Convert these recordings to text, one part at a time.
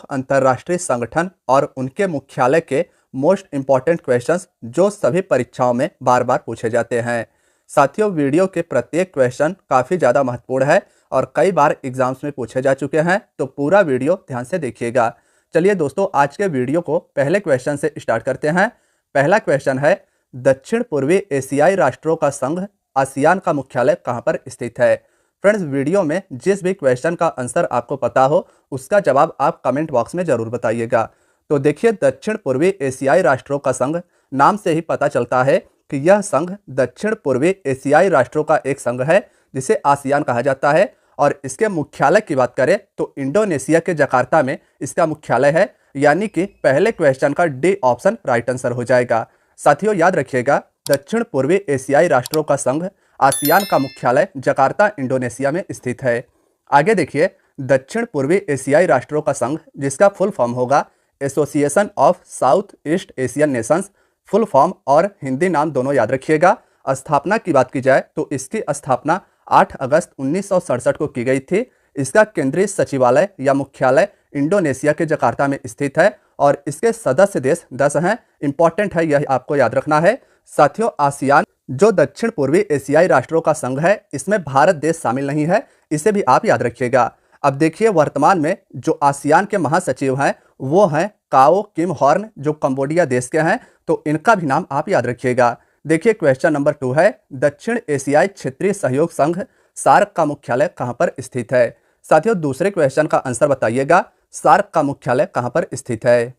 अंतर्राष्ट्रीय संगठन और उनके मुख्यालय के मोस्ट इंपॉर्टेंट क्वेश्चंस जो सभी परीक्षाओं में बार बार पूछे जाते हैं। साथियों, वीडियो के प्रत्येक क्वेश्चन काफ़ी ज़्यादा महत्वपूर्ण है और कई बार एग्जाम्स में पूछे जा चुके हैं, तो पूरा वीडियो ध्यान से देखिएगा। चलिए दोस्तों, आज के वीडियो को पहले क्वेश्चन से स्टार्ट करते हैं। पहला क्वेश्चन है, दक्षिण पूर्वी एशियाई राष्ट्रों का संघ आसियान का मुख्यालय कहाँ पर स्थित है। फ्रेंड्स, वीडियो में जिस भी क्वेश्चन का आंसर आपको पता हो उसका जवाब आप कमेंट बॉक्स में जरूर बताइएगा। तो देखिए, दक्षिण पूर्वी एशियाई राष्ट्रों का संघ, नाम से ही पता चलता है कि यह संघ दक्षिण पूर्वी एशियाई राष्ट्रों का एक संघ है जिसे आसियान कहा जाता है। और इसके मुख्यालय की बात करें तो इंडोनेशिया के जकार्ता में इसका मुख्यालय है, यानी कि पहले क्वेश्चन का डी ऑप्शन राइट आंसर हो जाएगा। साथियों, याद रखिएगा, दक्षिण पूर्वी एशियाई राष्ट्रों का संघ आसियान का मुख्यालय जकार्ता इंडोनेशिया में स्थित है। आगे देखिए, दक्षिण पूर्वी एशियाई राष्ट्रों का संघ, जिसका फुल फॉर्म होगा association of south east Asian Nations, full form और हिंदी नाम दोनों याद रखिएगा। स्थापना की बात की जाए तो इसकी स्थापना 8 अगस्त 1967 को की गई थी। इसका केंद्रीय सचिवालय या मुख्यालय इंडोनेशिया के जकार्ता में स्थित है और इसके सदस्य देश 10 हैं। इंपॉर्टेंट है, यह आपको याद रखना है। साथियों, आसियान जो दक्षिण पूर्वी एशियाई राष्ट्रों का संघ है, इसमें भारत देश शामिल नहीं है, इसे भी आप याद रखिएगा। अब देखिए, वर्तमान में जो आसियान के महासचिव हैं वो हैं काओ किम हॉर्न, जो कंबोडिया देश के हैं, तो इनका भी नाम आप याद रखिएगा। देखिए, क्वेश्चन नंबर 2 है, दक्षिण एशियाई क्षेत्रीय सहयोग संघ सार्क का मुख्यालय कहां पर स्थित है। साथियों, दूसरे क्वेश्चन का आंसर बताइएगा, सार्क का मुख्यालय कहां पर स्थित है।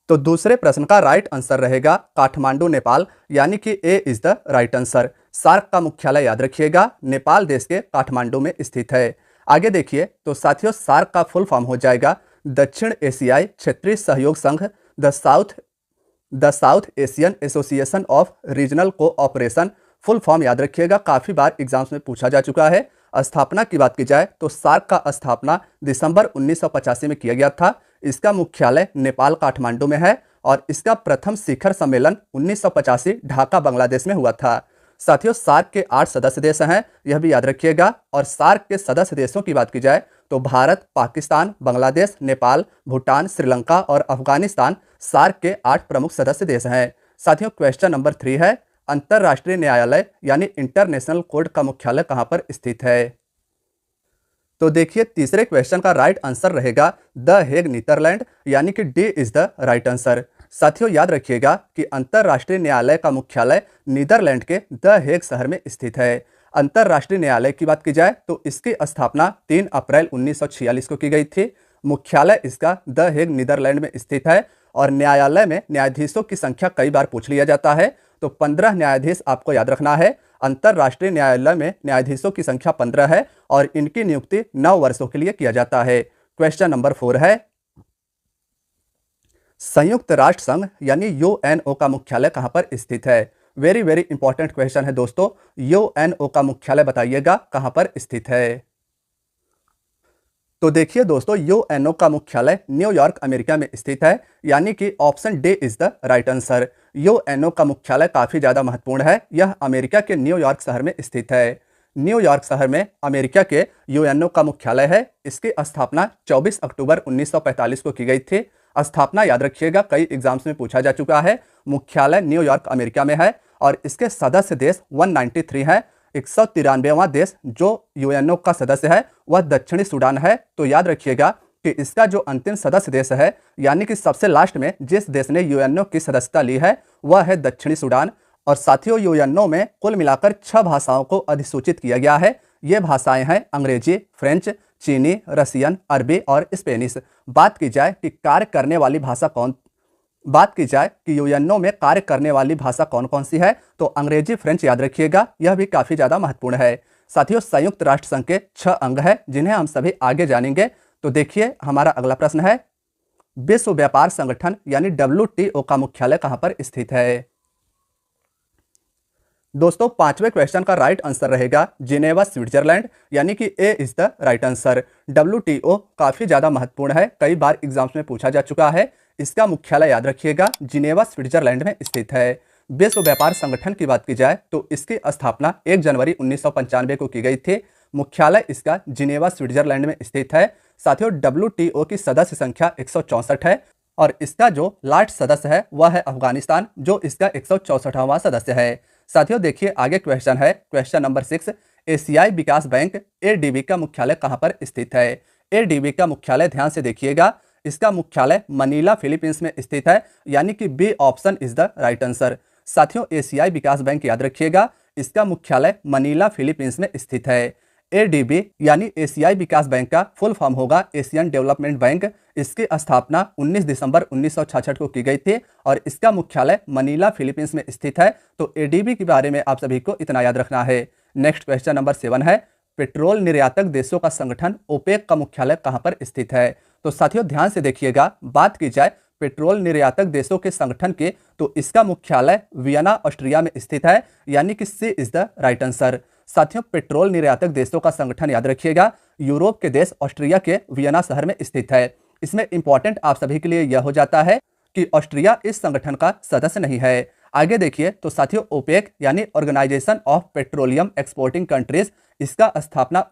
तो दूसरे प्रश्न का राइट आंसर रहेगा काठमांडू, नेपाल, यानी कि A is the right answer. SAARC का मुख्यालय याद रखिएगा, नेपाल देश के काठमांडू में स्थित है। आगे देखिए, तो साथियों, सार्क का फुल फॉर्म हो जाएगा दक्षिण एशियाई क्षेत्रीय सहयोग संघ, the south Asian association of regional cooperation. Full form याद रखिएगा, काफ़ी बार एग्जाम्स में पूछा जा चुका है। स्थापना की बात की जाए तो सार्क का स्थापना दिसंबर 1985 में किया गया था। इसका मुख्यालय नेपाल काठमांडू में है और इसका प्रथम शिखर सम्मेलन 1985 ढाका बांग्लादेश में हुआ था। साथियों, सार्क के 8 सदस्य देश हैं, यह भी याद रखिएगा। और सार्क के सदस्य देशों की बात की जाए तो भारत, पाकिस्तान, बांग्लादेश, नेपाल, भूटान, श्रीलंका और अफगानिस्तान सार्क के 8 प्रमुख सदस्य देश हैं। साथियों, क्वेश्चन नंबर 3 है, अंतर्राष्ट्रीय न्यायालय यानी इंटरनेशनल कोर्ट का मुख्यालय कहां पर स्थित है। तो देखिए, तीसरे क्वेश्चन का राइट आंसर रहेगा द हेग, नीदरलैंड, यानी कि D is the right answer. साथियों, याद रखिएगा कि अंतर्राष्ट्रीय न्यायालय का मुख्यालय नीदरलैंड के द हेग शहर में स्थित है। अंतर्राष्ट्रीय न्यायालय की बात की जाए तो इसकी स्थापना 3 अप्रैल 1946 को की गई थी। मुख्यालय इसका द हेग, नीदरलैंड में स्थित है और न्यायालय में न्यायाधीशों की संख्या कई बार पूछ लिया जाता है, तो 15 न्यायाधीश आपको याद रखना है। अंतर्राष्ट्रीय न्यायालय में न्यायाधीशों की संख्या 15 है और इनकी नियुक्ति 9 वर्षों के लिए किया जाता है। क्वेश्चन नंबर 4 है, संयुक्त राष्ट्र संघ यानी यूएनओ का मुख्यालय कहां पर स्थित है। वेरी वेरी इंपॉर्टेंट क्वेश्चन है दोस्तों, यूएनओ का मुख्यालय बताइएगा कहां पर स्थित है। तो देखिए दोस्तों, यूएनओ का मुख्यालय न्यूयॉर्क, अमेरिका में स्थित है, यानी कि option D is the right answer. UNO का मुख्यालय काफी ज्यादा महत्वपूर्ण है, यह अमेरिका के न्यूयॉर्क शहर में स्थित है। न्यूयॉर्क शहर में अमेरिका के यूएनओ का मुख्यालय है। इसकी स्थापना 24 अक्टूबर 1945 को की गई थी। स्थापना याद रखिएगा, कई एग्जाम्स में पूछा जा चुका है। मुख्यालय न्यूयॉर्क, अमेरिका में है और इसके सदस्य देश 193 है। 193वां देश जो यूएनओ का सदस्य है वह दक्षिणी सूडान है। तो याद रखिएगा कि इसका जो अंतिम सदस्य देश है, यानी कि सबसे लास्ट में जिस देश ने यूएनओ की सदस्यता ली है, वह है दक्षिणी सूडान। और साथियों, यूएनओ में कुल मिलाकर 6 भाषाओं को अधिसूचित किया गया है। ये भाषाएं हैं अंग्रेजी, फ्रेंच, चीनी, रसियन, अरबी और स्पेनिश। बात की जाए कि यूएनओ में कार्य करने वाली भाषा कौन कौन सी है, तो अंग्रेजी, फ्रेंच याद रखिएगा, यह भी काफ़ी ज़्यादा महत्वपूर्ण है। साथियों, संयुक्त राष्ट्र संघ के 6 अंग हैं जिन्हें हम सभी आगे जानेंगे। तो देखिए, हमारा अगला प्रश्न है, विश्व व्यापार संगठन यानी WTO का मुख्यालय कहां पर स्थित है। दोस्तों, 5वें क्वेश्चन का राइट आंसर रहेगा जिनेवा, स्विट्जरलैंड, यानी कि A is the right answer. WTO काफी ज्यादा महत्वपूर्ण है, कई बार एग्जाम्स में पूछा जा चुका है। इसका मुख्यालय याद रखिएगा, जिनेवा, स्विट्जरलैंड में स्थित है। विश्व व्यापार संगठन की बात की जाए तो इसकी स्थापना 1 जनवरी 1995 को की गई थी। मुख्यालय इसका जिनेवा, स्विट्जरलैंड में स्थित है। साथियों WTO की सदस्य संख्या 164 है और इसका जो लास्ट सदस्य है वह है अफगानिस्तान, जो इसका 164वां सदस्य है। साथियों देखिए आगे क्वेश्चन है, क्वेश्चन नंबर 6। एशियाई विकास बैंक ADB का मुख्यालय कहां पर स्थित है? ADB का मुख्यालय ध्यान से देखिएगा, इसका मुख्यालय मनीला फिलीपींस में स्थित है, यानी कि B option is the right answer. साथियों एशियाई विकास बैंक याद रखिएगा, इसका मुख्यालय मनीला फिलीपींस में स्थित है। ADB यानी एशियाई विकास बैंक का फुल फॉर्म होगा एशियन डेवलपमेंट बैंक। इसकी स्थापना 19 दिसंबर 1966 को की गई थी और इसका मुख्यालय मनीला फिलीपींस में स्थित है। तो ADB के बारे में आप सभी को इतना याद रखना है। नेक्स्ट क्वेश्चन नंबर 7 है, पेट्रोल निर्यातक देशों का संगठन OPEC का मुख्यालय कहां पर स्थित है? तो साथियों ध्यान से देखिएगा, बात की जाए पेट्रोल निर्यातक देशों के संगठन के, तो इसका मुख्यालय वियना ऑस्ट्रिया में स्थित है, यानी कि सी इज द राइट आंसर। साथियों पेट्रोल निर्यातक देशों का संगठन याद रखिएगा, यूरोप के देश ऑस्ट्रिया के वियना शहर में स्थित है। इसमें इंपॉर्टेंट आप सभी के लिए यह हो जाता है कि ऑस्ट्रिया इस संगठन का सदस्य नहीं है। आगे देखिए तो साथियों OPEC यानी organisation of petroleum exporting countries, इसकी स्थापना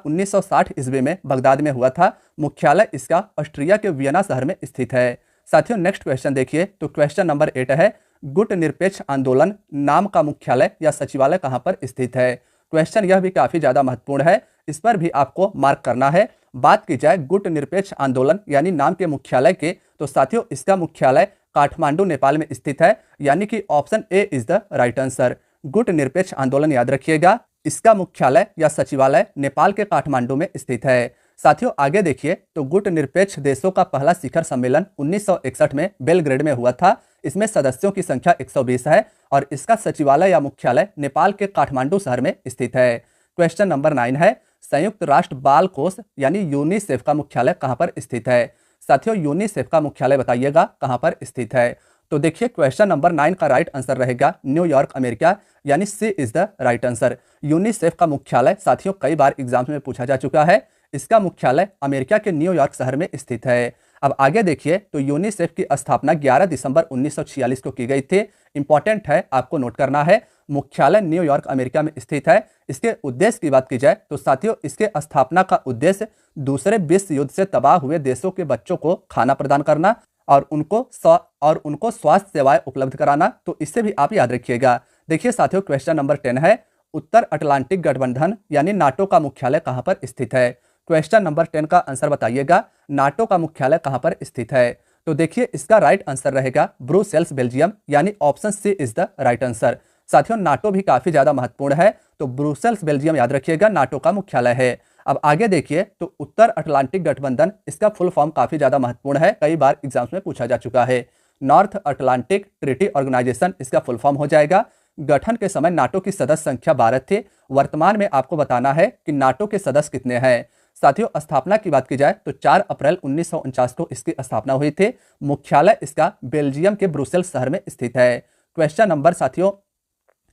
1960 ईस्वी में बगदाद में हुआ था। मुख्यालय इसका ऑस्ट्रिया के वियना शहर में स्थित है। साथियों नेक्स्ट क्वेश्चन देखिए, तो क्वेश्चन नंबर 8 है, गुट निरपेक्ष आंदोलन नाम का मुख्यालय या सचिवालय कहां पर स्थित है? क्वेश्चन यह भी काफी ज्यादा महत्वपूर्ण है, इस पर भी आपको मार्क करना है। बात की जाए गुट निरपेक्ष आंदोलन यानी नाम के मुख्यालय के, तो साथियों इसका मुख्यालय काठमांडू नेपाल में स्थित है, यानी कि option A is the right answer. गुट निरपेक्ष आंदोलन याद रखिएगा, इसका मुख्यालय या सचिवालय नेपाल के काठमांडू में स्थित है। साथियों आगे देखिए तो गुट निरपेक्ष देशों का पहला शिखर सम्मेलन 1961 में बेलग्रेड में हुआ था। इसमें सदस्यों की संख्या 120 है और इसका सचिवालय या मुख्यालय नेपाल के काठमांडू शहर में स्थित है। क्वेश्चन नंबर 9 है, संयुक्त राष्ट्र बाल कोष यानी यूनिसेफ का मुख्यालय कहां पर स्थित है? साथियों यूनिसेफ का मुख्यालय बताइएगा कहां पर स्थित है? तो देखिए क्वेश्चन नंबर 9 का राइट आंसर रहेगा न्यूयॉर्क अमेरिका, यानी C is the right answer. UNICEF का मुख्यालय साथियों कई बार एग्जाम में पूछा जा चुका है, इसका मुख्यालय अमेरिका के न्यूयॉर्क शहर में स्थित है। अब आगे देखिए तो यूनिसेफ की स्थापना 11 दिसंबर 1946 को की गई थी। इंपॉर्टेंट है, आपको नोट करना है, मुख्यालय न्यूयॉर्क अमेरिका में स्थित है। इसके उद्देश्य की बात की जाए तो साथियों इसके स्थापना का उद्देश्य दूसरे विश्व युद्ध से तबाह हुए देशों के बच्चों को खाना प्रदान करना और उनको स्वास्थ्य सेवाएं उपलब्ध कराना। तो इससे भी आप याद रखिएगा। देखिए साथियों क्वेश्चन नंबर 10 है, उत्तर अटलांटिक गठबंधन यानी नाटो का मुख्यालय कहां पर स्थित है? क्वेश्चन नंबर 10 का आंसर बताइएगा, नाटो का मुख्यालय कहां पर स्थित है? तो देखिए इसका राइट आंसर रहेगा ब्रुसेल्स बेल्जियम, यानी option C is the right answer. साथियों नाटो भी काफी ज्यादा महत्वपूर्ण है, तो ब्रुसेल्स बेल्जियम याद रखिएगा नाटो का मुख्यालय है। अब आगे देखिए तो उत्तर अटलांटिक गठबंधन, इसका फुल फॉर्म काफी ज्यादा महत्वपूर्ण है, कई बार एग्जाम्स में पूछा जा चुका है। नॉर्थ अटलांटिक ट्रीटी ऑर्गेनाइजेशन इसका फुल फॉर्म हो जाएगा। गठन के समय नाटो की सदस्य संख्या 12 थी। वर्तमान में आपको बताना है कि नाटो के सदस्य कितने हैं। साथियों स्थापना की बात की जाए तो 4 अप्रैल 1949 को इसकी स्थापना हुई थी। मुख्यालय इसका बेल्जियम के ब्रुसेल्स शहर में स्थित है। क्वेश्चन नंबर साथियों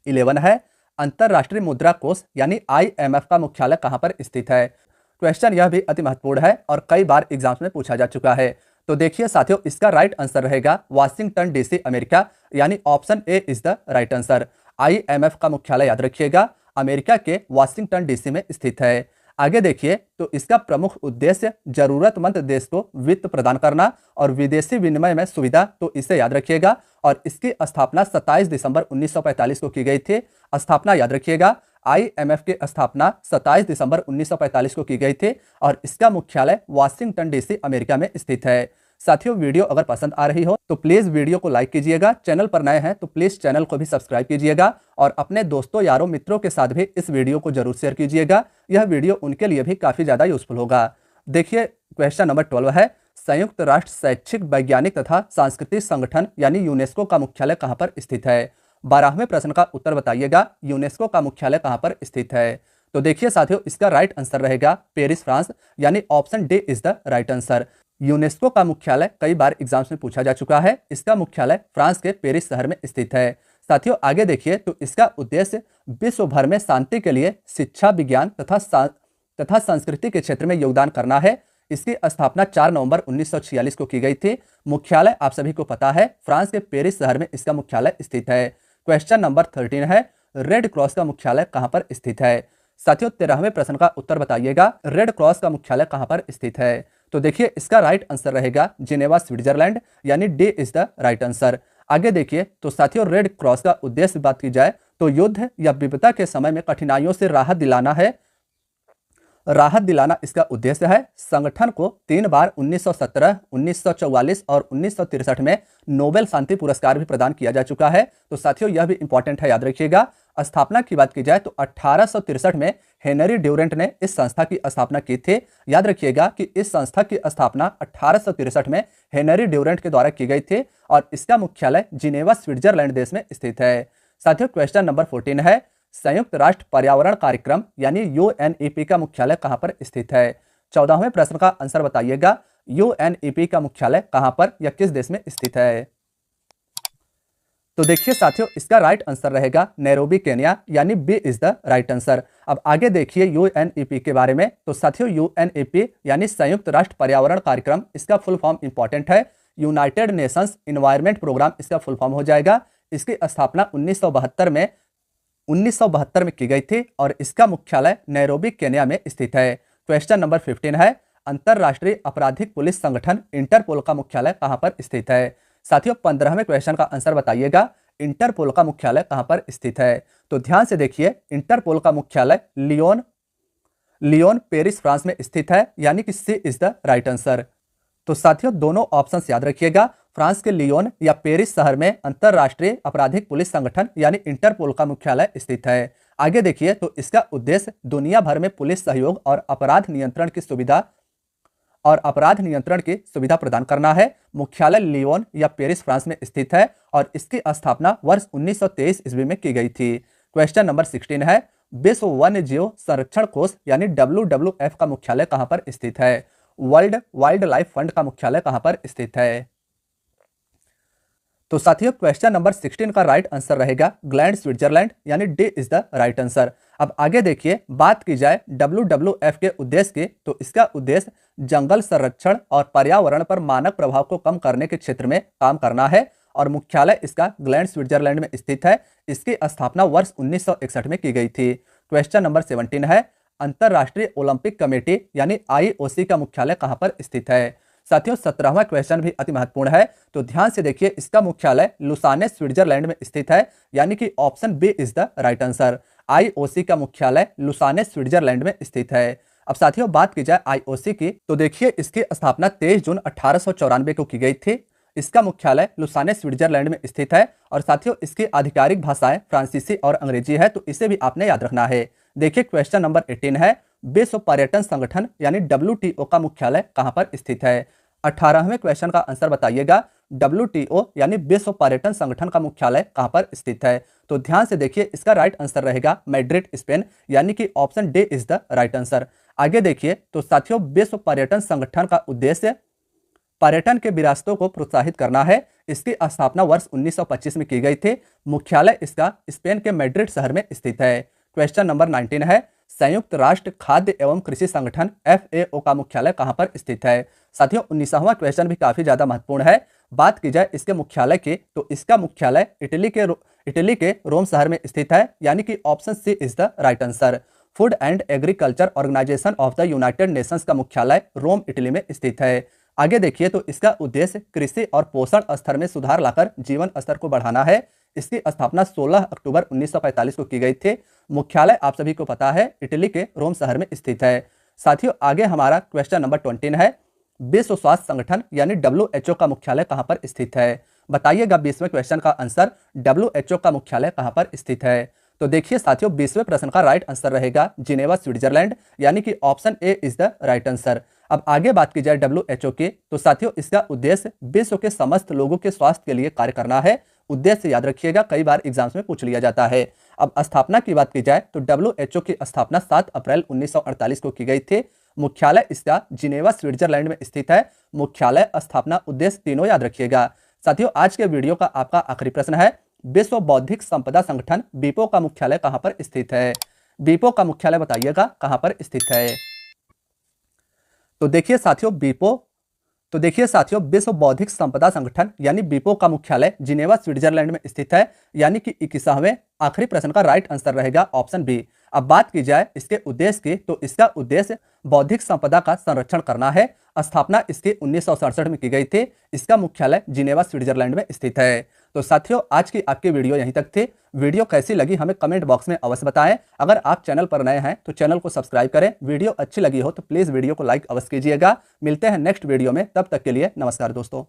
11 है, अंतरराष्ट्रीय मुद्रा कोष यानी IMF का मुख्यालय कहां पर स्थित है? क्वेश्चन यह भी अति महत्वपूर्ण है और कई बार एग्जाम्स में पूछा जा चुका है। तो देखिए साथियों इसका राइट आंसर रहेगा वाशिंगटन DC अमेरिका, यानी option A is the right answer. IMF का मुख्यालय याद रखिएगा अमेरिका के वाशिंगटन DC में स्थित है। आगे देखिए तो इसका प्रमुख उद्देश्य जरूरतमंद देश को वित्त प्रदान करना और विदेशी विनिमय में सुविधा, तो इसे याद रखिएगा। और इसकी स्थापना 27 दिसंबर 1945 को की गई थी। स्थापना याद रखिएगा, IMF की स्थापना 27 दिसंबर 1945 को की गई थी और इसका मुख्यालय वाशिंगटन DC अमेरिका में स्थित है। साथियों वीडियो अगर पसंद आ रही हो तो प्लीज वीडियो को लाइक कीजिएगा, चैनल पर नए हैं तो प्लीज चैनल को भी सब्सक्राइब कीजिएगा और अपने दोस्तों यारों मित्रों के साथ भी इस वीडियो को जरूर शेयर कीजिएगा। यह वीडियो उनके लिए भी काफी ज्यादा यूजफुल होगा। देखिए क्वेश्चन नंबर 12 है, संयुक्त राष्ट्र शैक्षिक वैज्ञानिक तथा सांस्कृतिक संगठन यानी यूनेस्को का मुख्यालय कहां पर स्थित है? 12वें प्रश्न का उत्तर बताइएगा, यूनेस्को का मुख्यालय कहां पर स्थित है? तो देखिए साथियों इसका राइट आंसर रहेगा पेरिस फ्रांस, यानी option D is the right answer. UNESCO का मुख्यालय कई बार एग्जाम्स में पूछा जा चुका है। इसका मुख्यालय फ्रांस के पेरिस शहर में स्थित है। साथियों आगे देखिए तो इसका उद्देश्य विश्व भर में शांति के लिए शिक्षा, विज्ञान तथा संस्कृति के क्षेत्र में योगदान करना है। इसकी स्थापना 4 नवंबर 1946 को की गई थी। मुख्यालय आप सभी को पता है फ्रांस के पेरिस शहर में इसका मुख्यालय स्थित है। क्वेश्चन नंबर 13 है, रेड क्रॉस का मुख्यालय कहां पर स्थित है? साथियों 13वें प्रश्न का उत्तर बताइएगा, रेड क्रॉस का मुख्यालय कहां पर स्थित है? तो देखिए इसका राइट आंसर रहेगा जिनेवा स्विट्जरलैंड, यानी D is the right answer. आगे देखिए तो साथियों रेड क्रॉस का उद्देश्य बात की जाए तो युद्ध या विपदा के समय में कठिनाइयों से राहत दिलाना है। राहत दिलाना इसका उद्देश्य है। संगठन को 3 बार 1917, 1944 और 1963 में नोबेल शांति पुरस्कार भी प्रदान किया जा चुका है। तो साथियों यह भी इंपॉर्टेंट है, याद रखिएगा। स्थापना की बात की जाए तो 1863 में हेनरी ड्यूरेंट ने इस संस्था की स्थापना की थी। याद रखिएगा कि इस संस्था की स्थापना 1863 में हेनरी ड्यूरेंट के द्वारा की गई थी और इसका मुख्यालय जिनेवा स्विट्जरलैंड देश में स्थित है। साथियों क्वेश्चन नंबर 14 है, संयुक्त राष्ट्र पर्यावरण कार्यक्रम यानी यूएनईपी का मुख्यालय कहां पर स्थित है? 14वें प्रश्न का आंसर बताइएगा, यूएनईपी का मुख्यालय कहां पर या किस देश में स्थित है? तो देखिए साथियों इसका राइट आंसर रहेगा नैरोबी केन्या, यानी B is the right answer. अब आगे देखिए यूएनईपी के बारे में। तो साथियों यूएनईपी यानी संयुक्त राष्ट्र पर्यावरण कार्यक्रम, इसका फुल फॉर्म इंपॉर्टेंट है, यूनाइटेड नेशंस इन्वायरमेंट प्रोग्राम इसका फुल फॉर्म हो जाएगा। इसकी स्थापना 1972 में की गई थी और इसका मुख्यालय नैरोबी केन्या में स्थित है। क्वेश्चन नंबर 15 है, अंतरराष्ट्रीय आपराधिक पुलिस संगठन इंटरपोल का मुख्यालय कहां पर स्थित है? साथियों 15वें क्वेश्चन का आंसर बताइएगा, इंटरपोल का मुख्यालय कहां पर स्थित है? तो ध्यान से देखिए, इंटरपोल का मुख्यालय लियोन पेरिस फ्रांस में स्थित है, यानी कि सी इज द राइट आंसर। तो साथियों दोनों ऑप्शंस याद रखिएगा। फ्रांस के लियोन या पेरिस शहर में अंतरराष्ट्रीय आपराधिक पुलिस संगठन यानी इंटरपोल का मुख्यालय स्थित है। आगे देखिए तो इसका उद्देश्य दुनिया भर में पुलिस सहयोग और अपराध नियंत्रण की सुविधा प्रदान करना है। मुख्यालय लियोन या पेरिस फ्रांस में स्थित है और इसकी स्थापना वर्ष 1923 ईस्वी में की गई थी। क्वेश्चन नंबर 16 है, विश्व वन्य जीव संरक्षण कोष यानी WWF का मुख्यालय कहां पर स्थित है? वर्ल्ड वाइल्ड लाइफ फंड का मुख्यालय कहां पर स्थित है? तो साथियों क्वेश्चन नंबर 16 का राइट आंसर रहेगा ग्लैंड स्विट्जरलैंड, यानी D is the right answer. अब आगे देखिए बात की जाए WWF के उद्देश्य की, तो इसका उद्देश्य जंगल संरक्षण और पर्यावरण पर मानक प्रभाव को कम करने के क्षेत्र में काम करना है और मुख्यालय इसका ग्लैंड स्विट्जरलैंड में स्थित है। इसकी स्थापना वर्ष 1961 में की गई थी। क्वेश्चन नंबर 17 है, अंतरराष्ट्रीय ओलंपिक कमेटी यानी IOC का मुख्यालय कहां पर स्थित है? साथियों 17वां क्वेश्चन भी अति महत्वपूर्ण है, तो ध्यान से देखिए, इसका मुख्यालय लुसाने स्विट्जरलैंड में स्थित है, यानी कि option B is the right answer. IOC का मुख्यालय लुसाने स्विट्जरलैंड में स्थित है। अब साथियों बात की जाए IOC की, तो देखिए इसकी स्थापना 23 जून 1894 को की गई थी। इसका मुख्यालय लुसाने स्विट्जरलैंड में स्थित है और साथियों इसकी आधिकारिक भाषाएं फ्रांसीसी और अंग्रेजी है, तो इसे भी आपने याद रखना है। देखिए क्वेश्चन नंबर 18 है, विश्व पर्यटन संगठन यानी WTO का मुख्यालय कहां पर स्थित है? 18वें क्वेश्चन का आंसर बताइएगा, WTO यानी विश्व पर्यटन संगठन का मुख्यालय कहां पर स्थित है? तो ध्यान से देखिए, इसका राइट आंसर रहेगा मैड्रिड स्पेन, यानी कि option D is the right answer. आगे देखिए तो साथियों विश्व पर्यटन संगठन का उद्देश्य पर्यटन के विरासतों को प्रोत्साहित करना है। इसकी स्थापना वर्ष 1925 में की गई थी। मुख्यालय इसका स्पेन के मैड्रिड शहर में स्थित है। क्वेश्चन नंबर 19 है, संयुक्त राष्ट्र खाद्य एवं कृषि संगठन FAO का मुख्यालय कहां पर स्थित है? साथियों 19वां क्वेश्चन भी काफी ज्यादा महत्वपूर्ण है। बात की जाए इसके मुख्यालय की, तो इसका मुख्यालय इटली के रोम शहर में स्थित है, यानी कि option C is the right answer. Food and agriculture organisation of the United Nations का मुख्यालय रोम इटली में स्थित है। आगे देखिए तो इसका उद्देश्य कृषि और पोषण स्तर में सुधार लाकर जीवन स्तर को बढ़ाना है। इसकी स्थापना 16 अक्टूबर 1945 को की गई थी। मुख्यालय आप सभी को पता है इटली के रोम शहर में स्थित है। साथियों आगे हमारा क्वेश्चन नंबर 20 है, विश्व स्वास्थ्य संगठन यानी WHO का मुख्यालय कहां पर स्थित है? बताइएगा 20वें क्वेश्चन का आंसर, WHO का मुख्यालय कहां पर स्थित है? तो देखिए साथियों 20वें प्रश्न का राइट आंसर रहेगा जिनेवा स्विट्जरलैंड, यानी कि option A is the right answer. अब आगे बात की जाए WHO की, तो साथियों इसका उद्देश्य विश्व के समस्त लोगों के स्वास्थ्य के लिए कार्य करना है। उद्देश्य याद रखिएगा, कई बार एग्जाम्स में पूछ लिया जाता है। अब स्थापना की बात की जाए तो WHO की स्थापना 7 अप्रैल 1948 को की गई थी। मुख्यालय इसका जिनेवा स्विट्जरलैंड में स्थित है। मुख्यालय, स्थापना, उद्देश्य तीनों याद रखिएगा। साथियों आज के वीडियो का आपका आखिरी प्रश्न है, विश्व बौद्धिक संपदा संगठन WIPO का मुख्यालय कहां पर स्थित है? WIPO का मुख्यालय बताइएगा कहां पर स्थित है? तो देखिए साथियों विश्व बौद्धिक संपदा संगठन यानी WIPO का मुख्यालय जिनेवा स्विट्जरलैंड में स्थित है, यानी कि 21वें आखिरी प्रश्न का राइट आंसर रहेगा ऑप्शन बी। अब बात की जाए इसके उद्देश्य की, तो इसका उद्देश्य बौद्धिक संपदा का संरक्षण करना है। स्थापना इसकी 1967 में की गई थी। इसका मुख्यालय जिनेवा स्विट्जरलैंड में स्थित है। तो साथियों, आज की आपकी वीडियो यहीं तक थी। वीडियो कैसी लगी हमें कमेंट बॉक्स में अवश्य बताएं। अगर आप चैनल पर नए हैं तो चैनल को सब्सक्राइब करें। वीडियो अच्छी लगी हो तो प्लीज़ वीडियो को लाइक अवश्य कीजिएगा। मिलते हैं नेक्स्ट वीडियो में, तब तक के लिए नमस्कार दोस्तों।